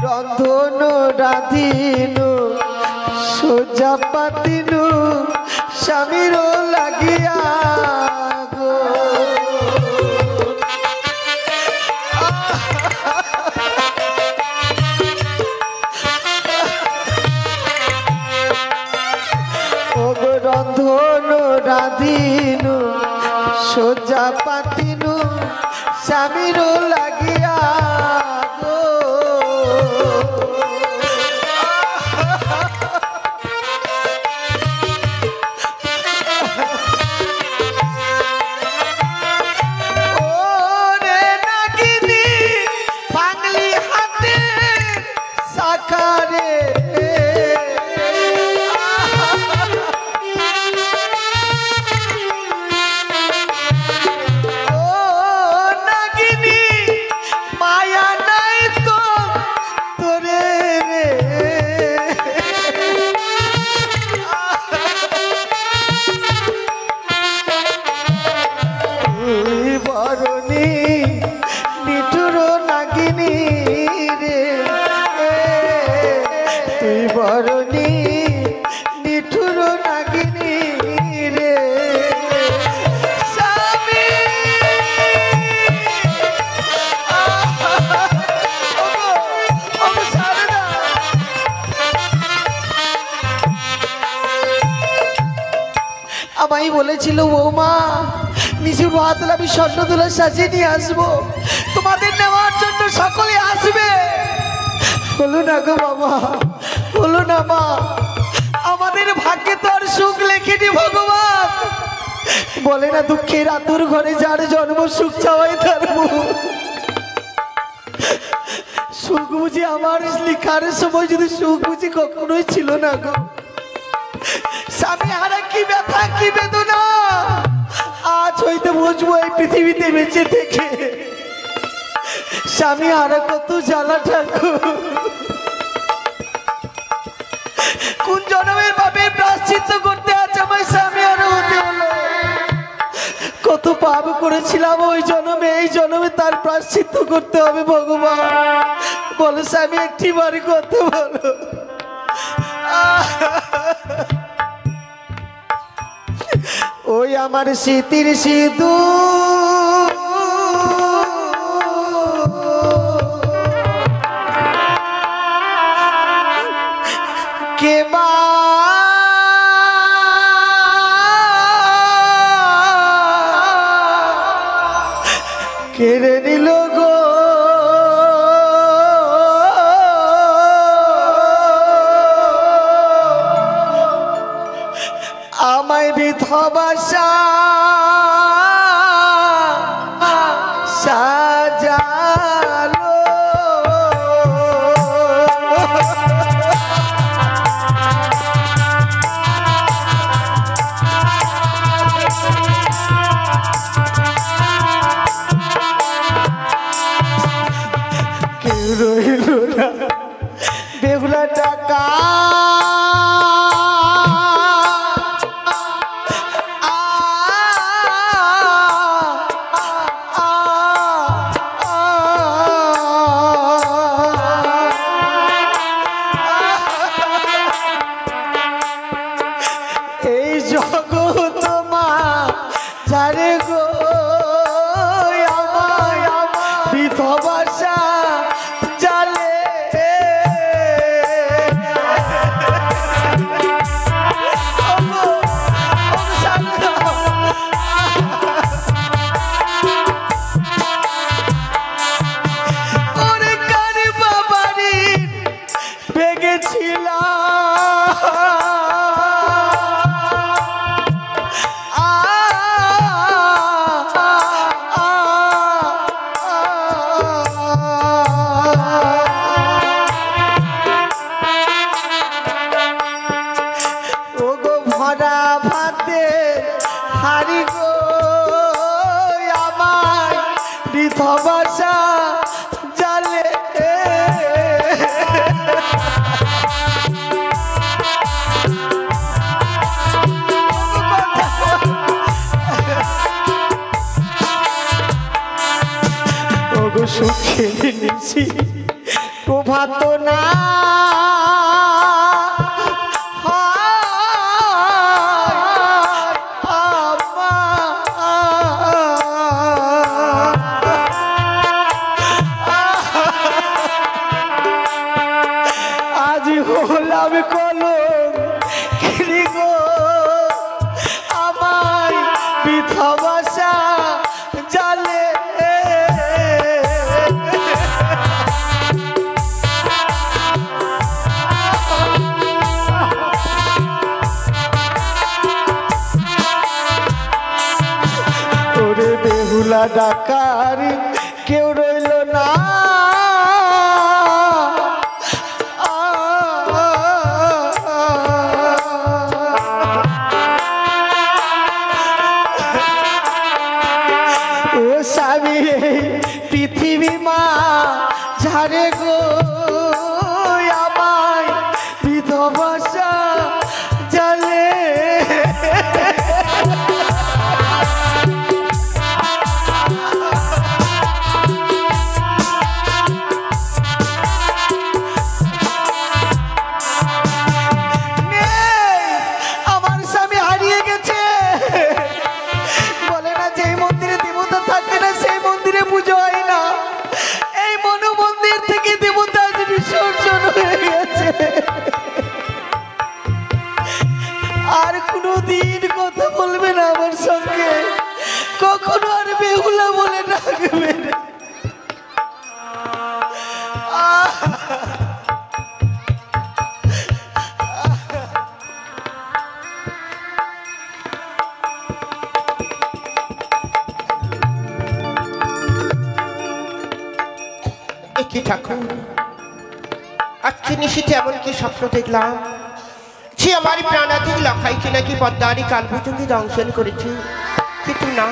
রন্ধন রাধিনু সোজা পাতিনু স্বামীর লাগিয়া গো রন্ধন রাধিনু সোজা পাতিনু স্বামীর লাগিয়া গো ওরে নাগিনী বাংলি হাতে সাকারে আমায় বলেছিল বৌমা নিজের হাতলে আমি স্বর্ণ তুলা সাজিয়ে নিয়ে আসবো, তোমাদের নেওয়ার জন্য সকলে আসবে। হলো না গো বাবা, হলো না মা, আমাদের ভাগ্যে তো আর সুখ লেখেনি ভগবান। বলে না দুঃখের আতুর ঘরে যার জন্ম সুখ চাওয়াই তার মুখ। সুখ বুঝি আমার লিখার সময় যদি সুখ বুঝি কখনোই ছিল না গো। স্বামী হারা কি ব্যথা কি বেদনা আজ হইতে বুঝবো এই পৃথিবীতে বেঁচে থেকে। স্বামী হারা কত জ্বালা ঠাকুর, কোন জন্মের ভাবে প্রায়শ্চিত্ত করতে আছে আমার স্বামী হারা হতে হলো। কত পাপ করেছিলাম ওই জন্মে, এই জন্মে তার প্রায়শ্চিত্ত করতে হবে ভগবান। বলো স্বামী একটি বাড়ি করতে বলো। ওই আমার স্মৃতির সিধু কে বা কেড়ে নিল গো। আমায় বিধবা সাজালো কেউ রইল না বেহুলা টাকা ভাষা জালে ওগো সুখে নিছি প্রভা ভাতো না আজ হলাম কলম কিনি গো আমার বিধবাসা জালে ওরে বেহুলা ডাকার কেউ রইল না ও স্বামী পৃথিবী মা ঝাড়ে গো আমায় বিধবাসা জালে আমার স্বামী হারিয়ে গেছে বলে না যেই মন্দিরে দেবতা থাকে না সেই মন্দিরে পুজো হয় না এই মনো মন্দির থেকে দেবতা আজ বিসর্জন হয়ে গেছে আর কোনোদিন কথা বলবে না আমার সঙ্গে কখনো আর বেহুলা বলে ডাকবে না কি ঠাকুর আজকে নিশীথে এমন কি স্বপ্ন দেখলাম যে আমার প্রাণাধিক লখাইকে নাকি পদ্মারি কালভুজঙ্গি দংশন করেছে কিন্তু না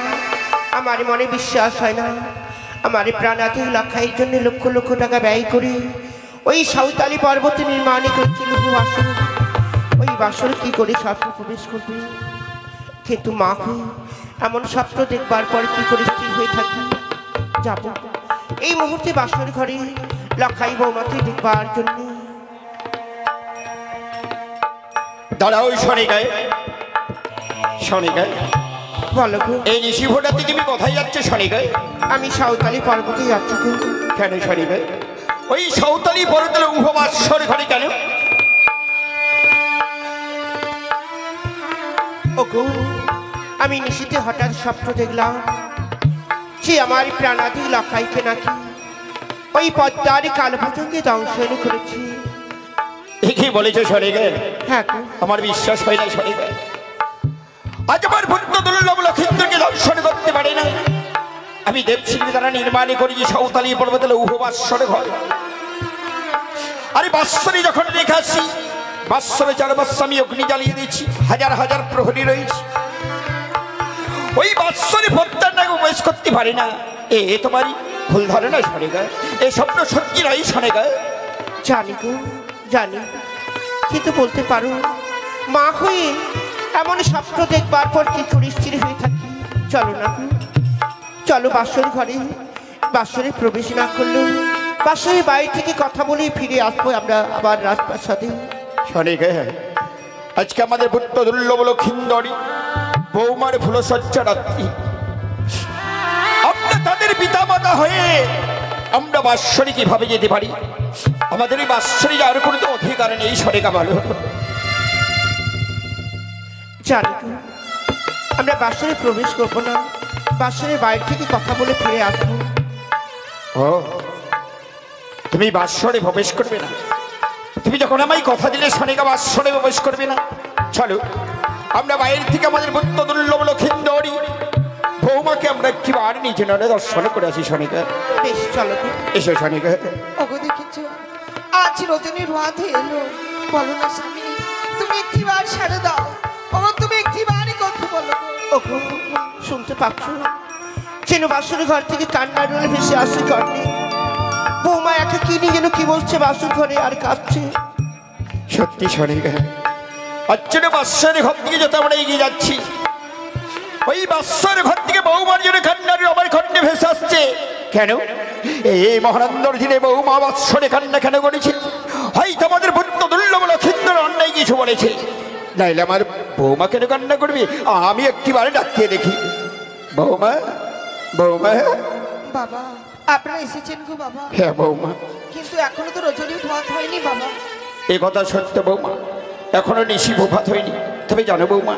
আমার মনে বিশ্বাস হয় না আমার প্রাণাধিক লখাইয়ের জন্য লক্ষ লক্ষ টাকা ব্যয় করে ওই সাঁওতালি পর্বতে নির্মাণই করেছিল বাসর ওই বাসর কি করে স্বপ্ন প্রবেশ করবে কিন্তু মা এমন স্বপ্ন দেখবার পর কি করে স্থির হয়ে থাকি যাব এই মুহূর্তে বাসর ঘরে লখাই বৌমাকে দেখবার জন্য দাঁড়াও শনিকায় শনিকায় বলো গো এই নিশি ভোটাতে তুমি কোথায় যাচ্ছে শনিকায় আমি সাঁওতালি পর্বতে যাচ্ছি গো কেন শনিকায় ওই সাঁওতালি পর্বতের উপবাসর ঘরে কেন ও গো আমি নিশীতে হঠাৎ স্বপ্ন দেখলাম যে আমার প্রাণাদি লখাইকে নাকি ওই পদ্মার কালভুজঙ্গে দংশন করেছি কি বলেছো শনিকায় হ্যাঁ গো আমার বিশ্বাস হয় না শনিকায় আজ আমার ভক্ত দুর্লভ লক্ষিন্দরকে দর্শন করতে পারে না আমি দেবসিংহ দ্বারা নির্মাণ করেছি সাঁওতালি পর্বতের উপবাসর ঘর আরে বাৎসরে যখন রেখে আসি বাৎসরে 4 বৎসর আমি অগ্নি জ্বালিয়ে দিয়েছি হাজার হাজার প্রহরী রয়েছে ওই বাৎসরে পদ্মার নাকি উপবাস করতে পারে না এ তোমারই ভুল ধারণা শনিকায় এ স্বপ্ন সত্যি নয় শনিকায় জানি গো জানি কিন্তু বলতে পারো মা হয়ে এমন স্বপ্ন দেখবার পর কি করে স্থির হয়ে থাকি চলো না গো চলো বাসর ঘরে বাসরে প্রবেশ না করলেও বাসরে বাইরে থেকে কথা বলে ফিরে আসবো আমরা আবার রাজপ্রাসাদে শনিকায় আজকে আমাদের পুত্র দুর্লভ লক্ষিন্দরী বৌমার ফুলসজ্জা রাত্রি আমরা তাদের পিতামাতা হয়ে আমরা বাৎসরে কিভাবে যেতে পারি আমাদের এই বাৎসরে যাওয়ার কোনো তো অধিকার নেই শনিকা ভালো জানি গো আমরা বাসরে প্রবেশ করবো না বাসরে বাইরে থেকে কথা বলে ফিরে আসবো ও তুমি বাৎসরে প্রবেশ করবে না তুমি যখন আমায় কথা দিলে শনিকা বাৎসরে প্রবেশ করবে না চলো আমরা বাইরে থেকে আমাদের পুত্র দুর্লভ লক্ষিন্দরী বৌমাকে আমরা একটি বার নিজে নয় দর্শন করে আসি শনিকা বেশ চলো গো এসো শনিকা ওগো দেখেছো আজ রজনীর রাত এলো বলো না স্বামী তুমি একটিবার ছেড়ে দাও ও তুমি একটিবারই কথা বলো ওগো শুনতে পাচ্ছ যেন বাসুর ঘর থেকে কান্নার রোল ভেসে আসে কর্ণে বৌমা একা কিনে যেন কি বলছে বাসুর ঘরে আর কাঁদছে সত্যি শনিকা আচ্ছা বাৎসর ঘর থেকে যত আমরা এগিয়ে যাচ্ছি ওই বাৎসর ঘর থেকে বৌমার জন্য কান্নার আমার খন্ডে ভেসে আসছে কেন এই মহানন্দর দিনে বৌমা বাৎসরে কান্না কেন করেছে? হয়তো আমাদের পুত্র দুর্লভ লক্ষিন্দর অন্যায় কিছু বলেছে, নাইলে আমার বৌমা কেন কান্না করবি? আমি একটিবারে ডাকিয়ে দেখি। বৌমা, বৌমা। বাবা আপনারা এসেছেন গো বাবা। হ্যাঁ বৌমা। কিন্তু এখনো তো রজনী ভাত হয়নি বাবা। এ কথা সত্য বৌমা, এখনো নিশি ভাত হয়নি। তবে জানো বৌমা,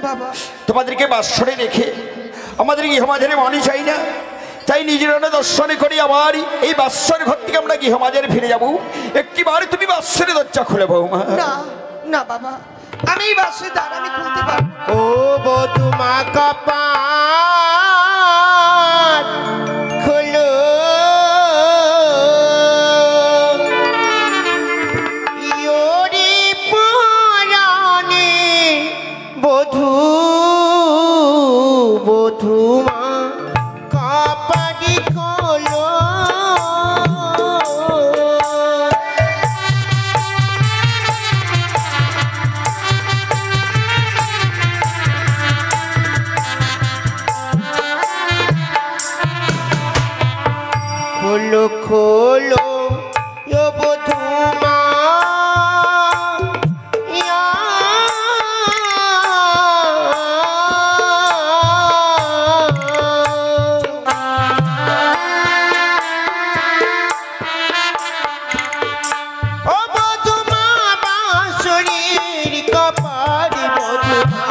বাবা তোমাদেরকে বাৎসরে রেখে আমাদের গৃহমাঝারে মনে চাই না, তাই নিজের দর্শনে করি আবার এই বাৎসর ঘর থেকে আমরা গৃহমাঝারে ফিরে যাবো। একটিবার তুমি বাৎসরে দরজা খুলে বৌমা। না না বাবা, আমি এই বাসের দ্বার আমি খুলতে পারবো না। ও বধু মা কপাট খুলো, ইয়োরি পরাণে বধু বধু মা কপাটি খোলো। খোলো খোলো ও বধু মা, ইয়া ও বধু মা বাঁশরীর কপাল বধু মা।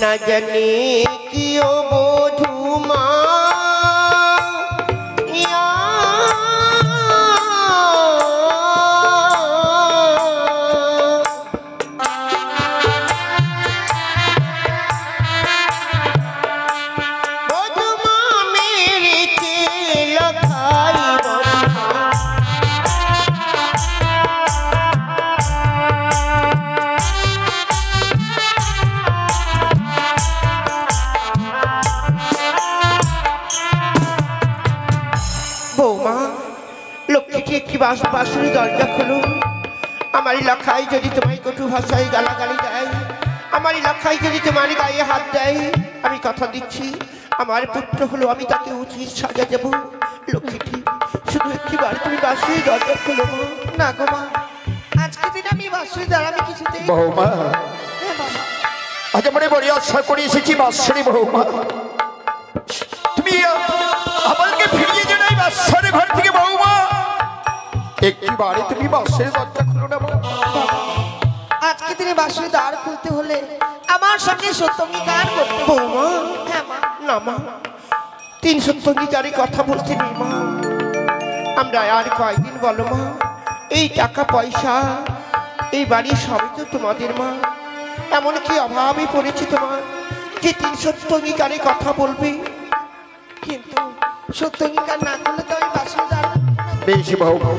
না জানি কি ও বধু মা, ইয়া বধু মা মেরেছে লখাই বধু মা। বৌমা লক্ষ্মীটি একটি বাঁশুরি দরজা খুলো। আমার লখাই যদি তোমায় কটু ভাষায় গালাগালি দেয়, আমার লখাই যদি তোমার গায়ে হাত দেয়, আমি কথা দিচ্ছি আমার পুত্র হলো, আমি তাকে উচিত সাজা দেব। লক্ষ্মীটি শুধু একটিবার তুমি বাঁশুরি দরজা খুলো। না গো মা, আজকে দিন আমি বাসের দ্বার আমি কিছুতেই বৌমা, হ্যাঁ বাবা। আজ আমরা বড় আশা করে এসেছি বাৎসরে বৌমা, তুমি আমাকে ফিরিয়ে জানাই বাৎসরে ঘর থেকে বৌমা। একটিবারে তুমি বাৎসরে দরজা খুলো না বৌমা। আজকে দিনে বাসের দ্বার খুলতে হলে আমার সঙ্গে সত্য অঙ্গীকার করতে হবে। বৌমা হ্যাঁ মা। না মা, 300 অঙ্গীকারে কথা বলতে নেই মা। আমরা আর কয়েকদিন বলো মা, এই টাকা পয়সা এই বাড়ি সবই তো তোমাদের মা। এমন কি অভাবে পড়েছে তোমার যে 300 অঙ্গীকারে কথা বলবে? কিন্তু সত্য অঙ্গীকার না করলে তো আমি বাসের দ্বার বেশি বৌমা,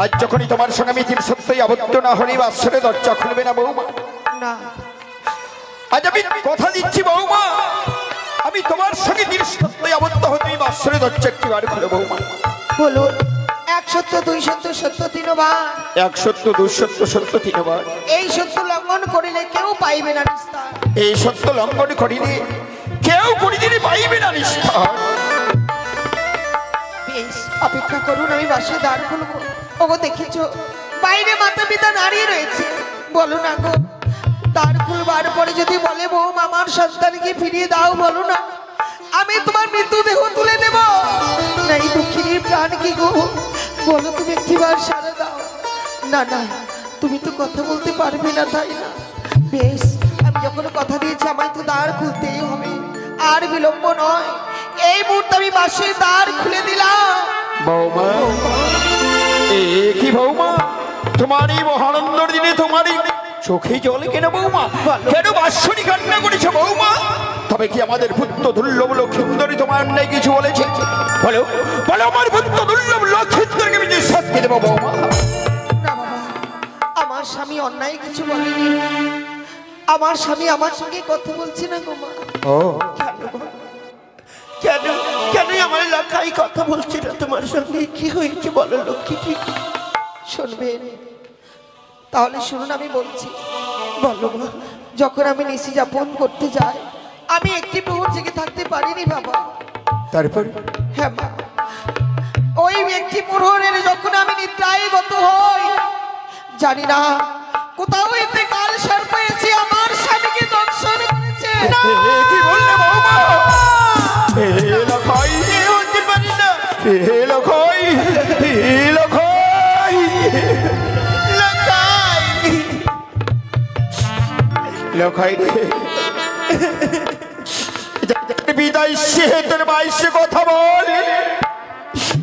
আজ যখনই তোমার সঙ্গে আমি 300 আবদ্ধ না হলে বাৎসরে দরজা খুলবে না বৌমা। না। আজ আমি কথা দিচ্ছি বৌমা, আমি তোমার সঙ্গে 300 আবদ্ধ হতে বাৎসরে দরজা একটিবার খুলে বৌমা। বলুন 1 সত্য 2 সত্য সত্য 3 বার। 1 সত্য 2 সত্য সত্য 3 বার। এই সত্য লঙ্ঘন করিলে কেউ পাইবে না নিস্তার। এই সত্য লঙ্ঘন করিলে কেউ কোনদিনই পাইবে না নিস্তার। বেশ অপেক্ষা করুন, আমি বাসের দ্বার খুলবো। ওগো দেখেছো বাইরে মাতা পিতা দাঁড়িয়ে রয়েছে, বলো না গো দ্বার খুলবার পরে যদি বলে বৌমা আমার সন্তানকে ফিরিয়ে দাও, বলো না আমি তোমার মৃত্যুদেহ তুলে দেব। না এই দুঃখিনীর প্রাণ কি গো, বলো তুমি একটিবার সারা দাও। না না, তুমি তো কথা বলতে পারবে না তাই না? বেশ, আমি যখন কথা দিয়েছি আমায় তো দ্বার খুলতেই হবে, আর বিলম্ব নয়। এই মুহূর্তে আমি বাসের দ্বার খুলে দিলাম। বৌমা, এ কি বৌমা, তোমার এই মহানন্দর দিনে তোমার এই চোখে জল কেন বৌমা? কেন বাৎসরি কান্না করেছে বৌমা? তবে কি আমাদের পুত্র দুর্লভ লক্ষিন্দরী তোমার অন্যায় কিছু বলেছে? বলো বলো, আমার পুত্র দুর্লভ লক্ষিন্দরকে আমি যে শাস্তি দেবো বৌমা। না বাবা, আমার স্বামী অন্যায় কিছু বলেনি। আমার স্বামী আমার সঙ্গে কথা বলছে না গো মা। ও কেন কেন আমার লখাই কথা বলছে না তোমার সঙ্গে? কি হয়েছে বলো লক্ষ্মীটি? শুনবেন? তাহলে শুনুন, আমি বলছি। বলো মা। যখন আমি নিশি যাপন করতে যাই, আমি একটি প্রহর জেগে থাকতে পারিনি বাবা। তারপর? হ্যাঁ মা, ওই একটি প্রহরের যখন আমি নিদ্রায় গত হই, জানি না কোথাও এতে কাল সর্প এসে আমার স্বামীকে দংশন করেছে। কি বললে বৌমা? লখাই হতে পারি না। লখাই লখাই লখাই রে, বিদায় সে তোর বাইশে কথা বল,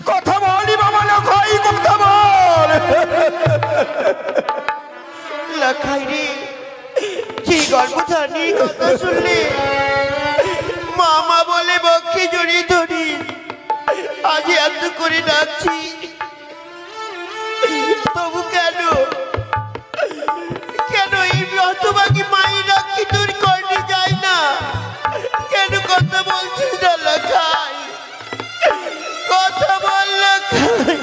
কথা বলি বাবা। লখাই কথা বল। লাখাই রে, কি গর্ভধারী কথা শুনলে? মামা বলে বক্ষে জড়িয়ে ধরি আজ এত করে ডাকছি, তবু কেন কেন এই হতভাগী মায়ের ডাকি তোর কর্ণে যায় না? কেন কথা বলছিস না লাখাই? কথা বল লাখাই।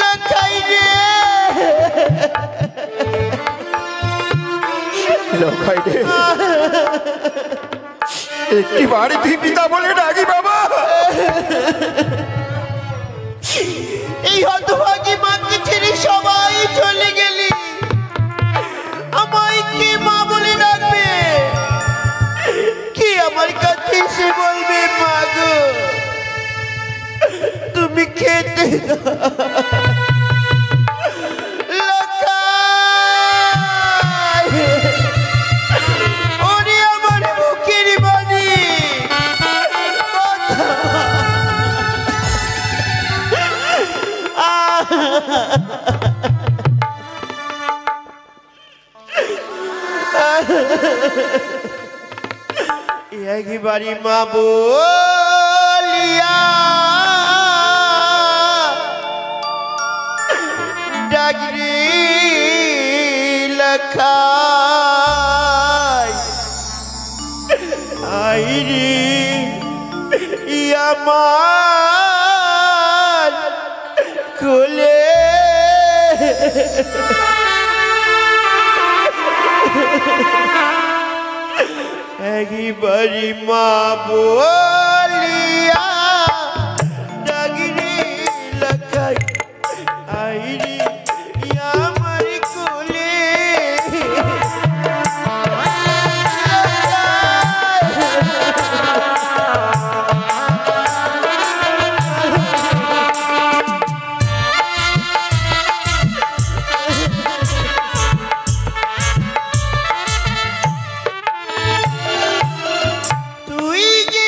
লাখাই রে, লখাই রে, একটি বাড়ি তুই পিতা বলে ডাকি বাবা। এই হতভাগী মাকে ছেড়ে সবাই চলে গেলি, আমায় কে মা বলে ডাকবে? কি আমার কাছে এসে বলবে মা গো তুমি খেতে লাখাই, ওরে আমার বুকের বাণী কথা। একবারই মা বলিয়া ডাকরি লাখাই, আইরি আমার কোলে একবারই মা বলিয়া ডাকরি লাখাই, আইরি আমার কোলে। তুই যে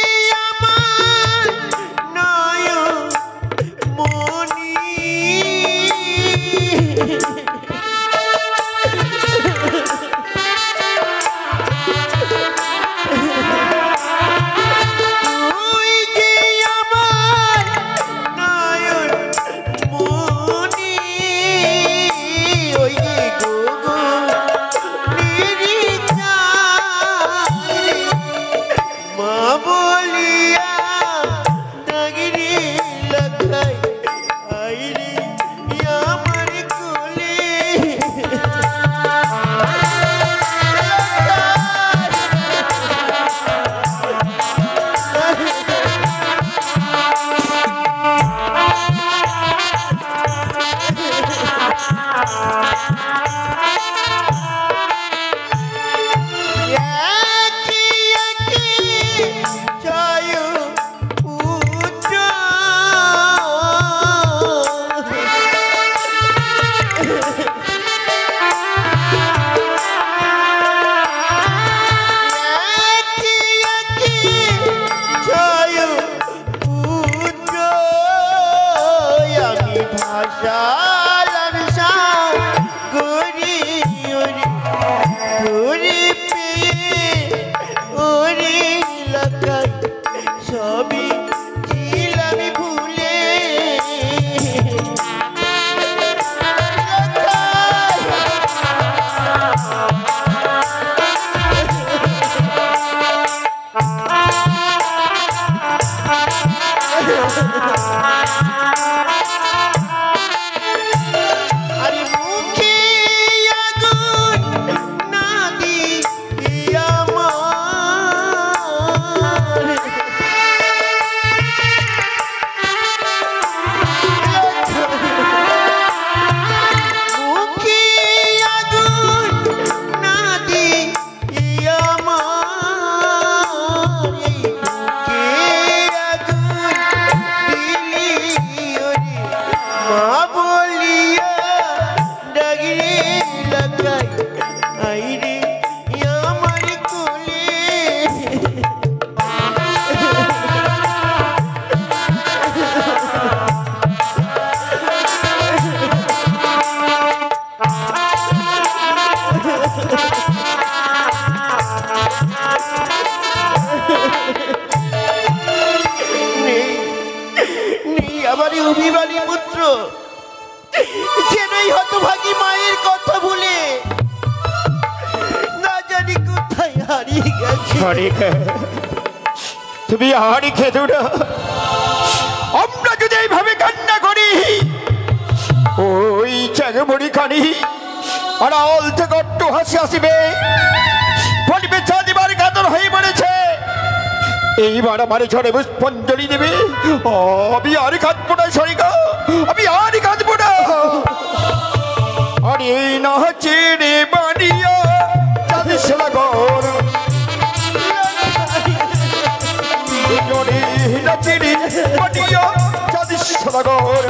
লাগাই আইরে আমার কোলে আমার অভিমানী পুত্র যেনই হতভাগী মায়ের কথা ভুলে না জানি কোথায় হারিয়ে গেছে। তুমি হারি খেতো না, আমরা যদি এইভাবে কান্না করি ওই চাগমড়ি কানি আড়াল থেকে একটু হাসি আসিবে, বলবে চাঁদিবার কাতর হয়ে পড়েছে, এইবার আমার ঝড়ে পুষ্পাঞ্জলি দেবে। আমি আর কাঁদবো না সরিকা, আমি আর কাঁদবো না। আরে না চেড়ে বাড়িয়া চাঁদের সাগর জড়ে না চেড়ে বাড়িয়া চাঁদের সাগর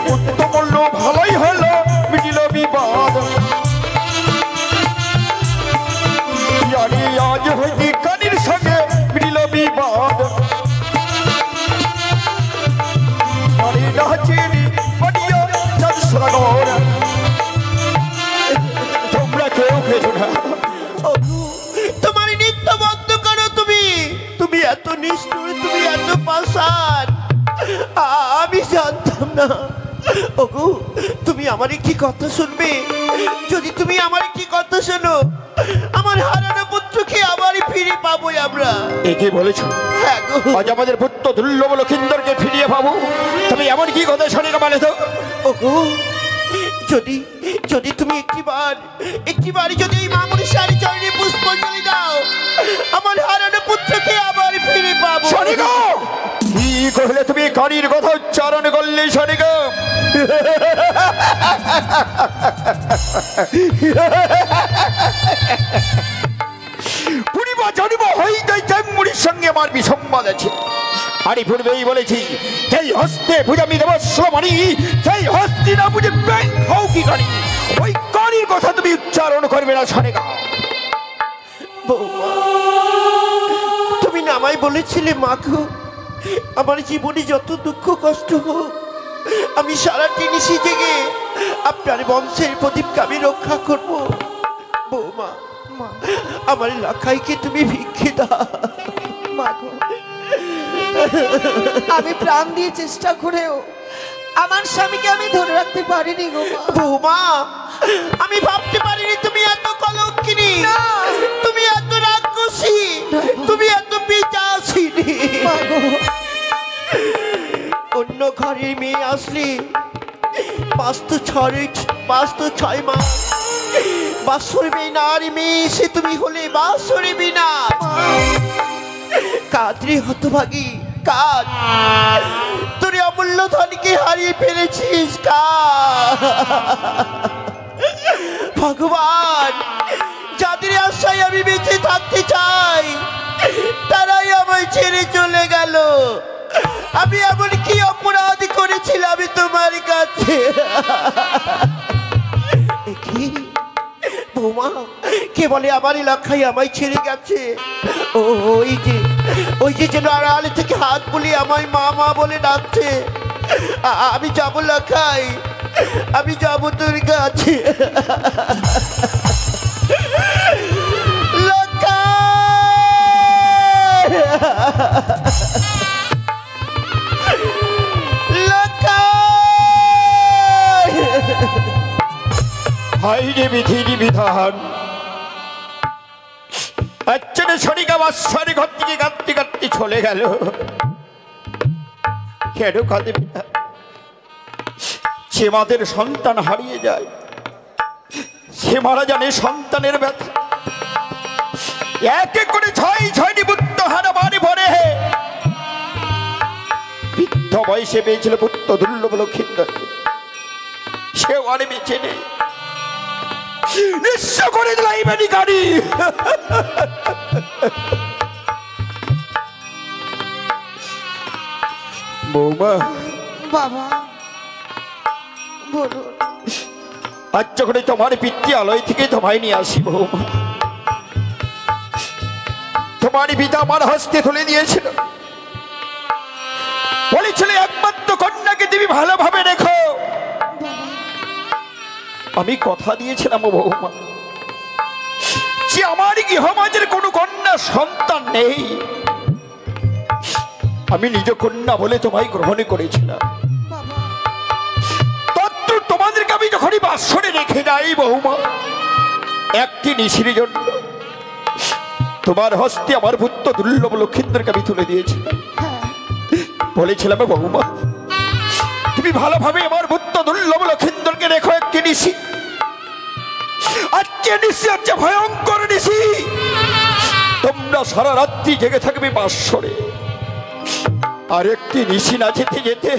পুত্র বলল ভালোই হলো মিটিল বিবাদ। আজ হইতে কানির সঙ্গে মিলিল বিবাদ। তোমরা কেউ খেলো না। তোমার নৃত্য বন্ধ করো। তুমি তুমি এত নিষ্ঠুর, তুমি এত পাষাণ, আমি জানতাম না। ওগো তুমি আমার একটি কথা শুনবে? যদি তুমি আমার একটি কথা শোনো, আমার হারানো পুত্রকে আবারই ফিরে পাবো আমরা। একে বলেছ? আজ আমাদের পুত্র দুর্লভ লক্ষিন্দরকে ফিরিয়ে পাবো, তুমি এমন কি কথা শুনে বলে তো? ওগো যদি যদি তুমি একটিবার যদি এই মামুনি শাড়ি চরণে পুষ্পাঞ্জলি দাও, আমার হারানো পুত্রকে আবার ফিরে পাবো। শোনিগো কি কইলে তুমি কানির কথা উচ্চারণ করলে? শোনিগো পূর্বা জন্ম হইতে চাংমুড়ির সঙ্গে আমার বিসম্বাদ আছে। আরে পূর্বেই বলেছি সেই হস্তে পূজামি দেবস্বমানি, সেই হস্তি না বুঝে ব্যাংক হও কি কানি, ওই কানির কথা তুমি উচ্চারণ করবে না। শোনেগা বৌমা, তুমি না আমায় বলেছিলে মাখো আমার জীবনে যত দুঃখ কষ্ট হোক, আমি সারাটি নিশি জেগে আপনার বংশের প্রদীপকে আমি রক্ষা করব। বৌমা, আমার লাখাইকে তুমি ভিক্ষে দাও। মাগো, আমি প্রাণ দিয়ে চেষ্টা করেও আমার স্বামীকে আমি ধরে রাখতে পারিনি গো মা। বৌমা, আমি ভাবতে পারিনি তুমি এত কলঙ্কিনী, তুমি এত রাক্ষসী, তুমি এত পিশাচিনী। অন্য ঘরের মেয়ে আসলে 5 মাস বাসরবে না, আর মেয়ে এসে তুমি হলে বাসরবি না। কাদরে হতভাগী কাদ, তোর অমূল্য ধনকে হারিয়ে ফেলেছিস। ভগবান, যাদের আশায় আমি বেঁচে থাকতে চাই তারাই আমায় ছেড়ে চলে গেল। আমি এমন কি অপরাধ করেছিলাম তোমার কাছে? বৌমা, কে বলে আমার এলাকায় আমায় ছেড়ে গেছে? ওই যে যেন আড়ালে থেকে হাত বুলিয়ে আমায় মা মা বলে ডাকছে। আমি যাবো লাখাই, আমি যাবো তোর কাছে। হাইরে বিধির বিধান, আচ্ছা শনিকা বাচ্চারে ঘর থেকে কাঁদতে কাঁদতে চলে গেল। কেন কাঁদবে না? সে মাদের সন্তান হারিয়ে যায়, সে মারা জানে সন্তানের ব্যথা। এক এক করে 6 পুত্র হারা বাড়ি ভরে বৃদ্ধ বয়সে পেয়েছিল পুত্র দুর্লভ লক্ষিন্দরকে, সেও আর বেঁচে নেই। নিঃস্ব করে দিল এই বাড়ি গাড়ি। বৌমা, বাবা, বলুন। আজ যখন তোমার পিতৃ আলয় থেকে তোমায় নিয়ে আসি বৌমা, তোমার পিতা আমার হস্তে তুলে দিয়েছিল, বলেছিল একমাত্র কন্যাকে তুমি ভালোভাবে রেখো। আমি কথা দিয়েছিলাম বৌমা যে আমার গৃহমাঝের কোনো কন্যা সন্তান নেই, আমি নিজ কন্যা বলে তোমায় গ্রহণ করেছিলাম। বাবা তত্ত্ব তোমাদেরকে আমি যখনই বাসরে রেখে যাই বৌমা, একটি নিশির জন্য তোমার হস্তে আমার পুত্র দুর্লভ লক্ষিন্দরকে আমি তুলে দিয়েছিলাম। হ্যাঁ বলেছিলাম বৌমা তুমি ভালোভাবে আমার পুত্র দুর্লভ লক্ষিন্দরকে রেখো একটি নিশি। আজকে নিশি হচ্ছে ভয়ঙ্কর নিশি, তোমরা সারা রাত্রি জেগে থাকবে বাসরে। আর একটি নিশি না যেতে যেতে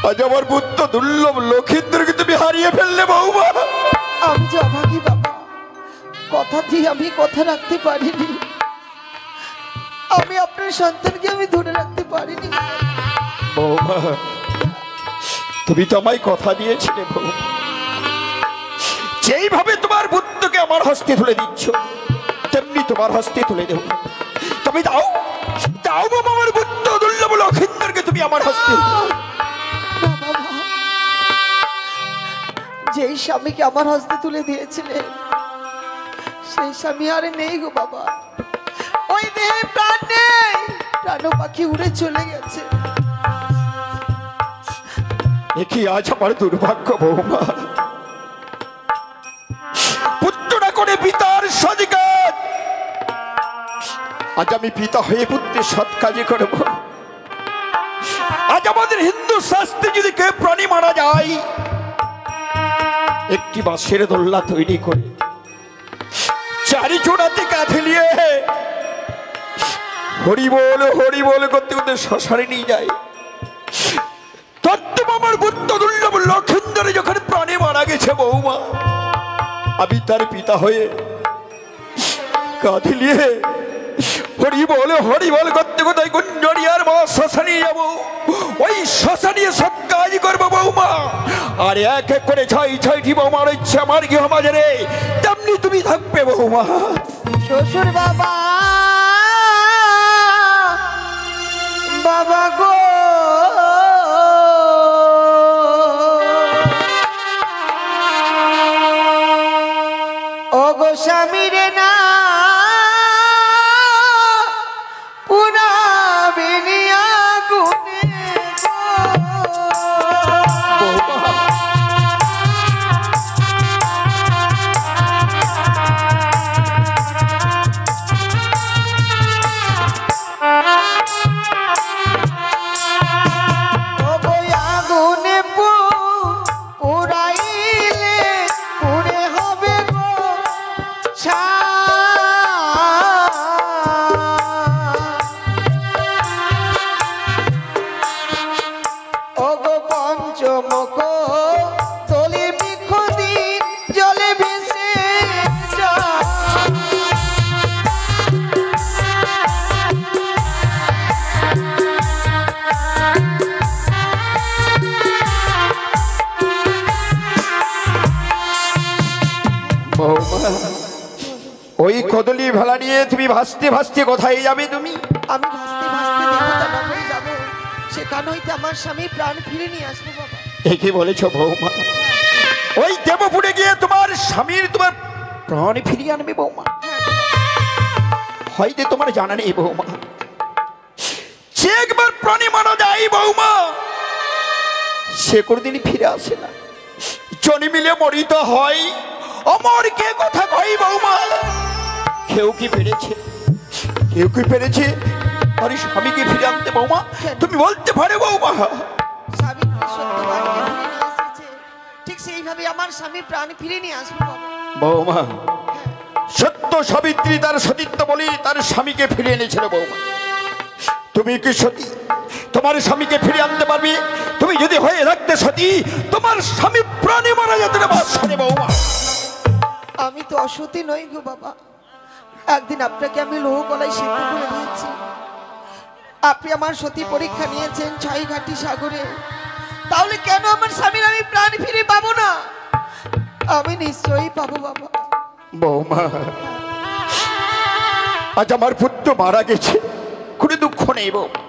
আজ আমার পুত্র দুর্লভ লক্ষিন্দরকে তুমি হারিয়ে ফেললে বৌমা। আমি যে অভাগী বাবা, কথা দিয়ে আমি কথা রাখতে পারিনি, আমি আপনার সন্তানকে আমি ধরে রাখতে পারিনি। বৌমা তুমি তো আমায় কথা দিয়েছিলে বৌমা, যেইভাবে তোমার পুত্রকে আমার হস্তে তুলে দিচ্ছ তেমনি তোমার হস্তে তুলে দেব। তুমি দাও দাও বাবা আমার পুত্র দুর্লভ লক্ষিন্দরকে তুমি আমার হস্তে। না বাবা, যেই স্বামীকে আমার হস্তে তুলে দিয়েছিলেন সেই স্বামী আর নেই গো বাবা। ওই দেহে প্রাণ নেই, প্রাণ পাখি উড়ে চলে গেছে। কি আজ আমার দুর্ভাগ্য বৌমা, পুত্র না করে পিতার সৎকাজ। আজ আমি পিতা হয়ে পুত্রের সৎ কাজে করব। আজ আমাদের হিন্দু শাস্ত্রে যদি কেউ প্রাণী মারা যায়, একটি বাঁশের দোল্লা তৈরি করে চারি চূড়াতে কাঁধে নিয়ে হরি বল করতে করতে শ্মশানে নিয়ে যায়। তত্ত্ব আমার পুত্র দুর্লভ লক্ষিন্দরে যখন প্রাণে মারা গেছে বৌমা, আমি তার পিতা হয়ে কাঁধে নিয়ে হরি বল করতে করতে গুঞ্জরিয়ার মা শ্মশানে যাবো। ওই শ্মশানে সব কাজ করবো বৌমা। আর এক এক করে ছয়টি বৌমার ইচ্ছে আমার গৃহমাঝারে, তেমনি তুমি থাকবে বৌমা। শ্বশুর বাবা, বাবা গো, ও গো স্বামী রে না পুরা বেনিয়া গুনে ওই কদলি ভেলা নিয়ে তুমি ভাসতে ভাসতে কোথায় যাবে তুমি? আমি ভাসতে ভাসতে দেবতা নগরে যাব, সেখান হইতে আমার স্বামী প্রাণ ফিরে নিয়ে আসবো বাবা। একে বলেছো বৌমা? ওই দেবপুরে গিয়ে তোমার স্বামীর তোমার প্রাণ ফিরিয়ে আনবে বৌমা? হয়তো তোমার জানা নেই বৌমা, যে একবার প্রাণী মারা যায় বৌমা সে কোনদিনই ফিরে আসে না। জনি মিলে মরিত হয়, অমর কে কথা কই বৌমা? কেউ কি পেরেছে, কেউ কি পেরেছে আর স্বামীকে ফিরে আনতে বৌমা? তুমি বলতে পারো বৌমা? স্বামী সত্যবান ফিরে নিয়ে এসেছে, ঠিক সেইভাবে আমার স্বামী প্রাণ ফিরে নিয়ে আসবো বাবা। বৌমা, সত্য সাবিত্রী তার সতীত্ব বলি তার স্বামীকে ফিরিয়ে এনেছিল বৌমা। তুমি কি সতী? তোমার স্বামীকে ফিরিয়ে আনতে পারবে? তুমি যদি হয়ে থাকতে সতী, তোমার স্বামী প্রাণে মারা যেত না বাদশাহে বৌমা। আমি তো অসতী নই গো বাবা। একদিন আপনাকে আমি লোহ কলাই সিদ্ধ করে দিয়েছি, আপনি আমার সতী পরীক্ষা নিয়েছেন ছয়ঘাটি সাগরে। তাহলে কেন আমার স্বামীর আমি প্রাণ ফিরে পাবো না? আমি নিশ্চয়ই পাবো বাবা। বৌমা, আজ আমার পুত্র মারা গেছে, কোনো দুঃখ নেই বৌমা।